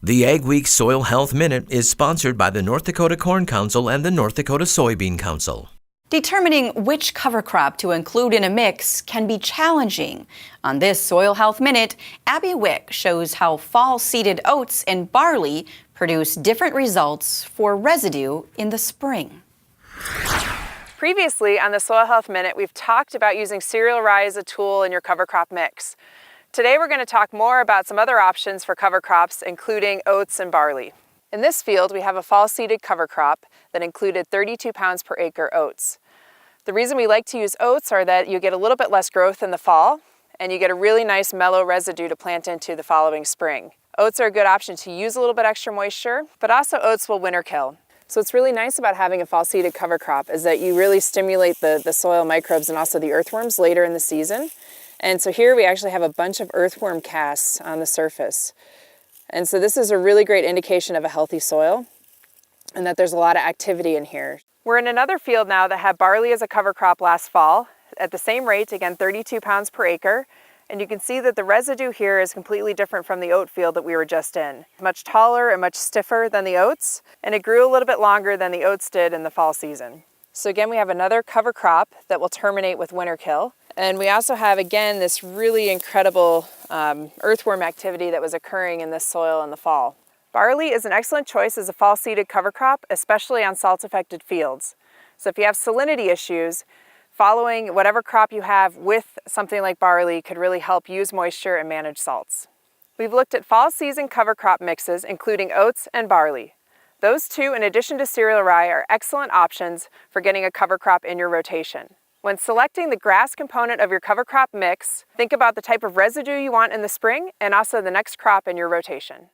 The Ag Week Soil Health Minute is sponsored by the North Dakota Corn Council and the North Dakota Soybean Council. Determining which cover crop to include in a mix can be challenging. On this Soil Health Minute, Abby Wick shows how fall-seeded oats and barley produce different results for residue in the spring. Previously on the Soil Health Minute, we've talked about using cereal rye as a tool in your cover crop mix. Today we're going to talk more about some other options for cover crops, including oats and barley. In this field, we have a fall-seeded cover crop that included 32 pounds per acre oats. The reason we like to use oats are that you get a little bit less growth in the fall, and you get a really nice mellow residue to plant into the following spring. Oats are a good option to use a little bit extra moisture, but also oats will winter kill. So what's really nice about having a fall-seeded cover crop is that you really stimulate the soil microbes and also the earthworms later in the season. And so here we actually have a bunch of earthworm casts on the surface. And so this is a really great indication of a healthy soil and that there's a lot of activity in here. We're in another field now that had barley as a cover crop last fall at the same rate, again 32 pounds per acre. And you can see that the residue here is completely different from the oat field that we were just in. Much taller and much stiffer than the oats, and it grew a little bit longer than the oats did in the fall season. So again, we have another cover crop that will terminate with winter kill. And we also have, again, this really incredible earthworm activity that was occurring in this soil in the fall. Barley is an excellent choice as a fall-seeded cover crop, especially on salt-affected fields. So if you have salinity issues, following whatever crop you have with something like barley could really help use moisture and manage salts. We've looked at fall season cover crop mixes, including oats and barley. Those two, in addition to cereal rye, are excellent options for getting a cover crop in your rotation. When selecting the grass component of your cover crop mix, think about the type of residue you want in the spring and also the next crop in your rotation.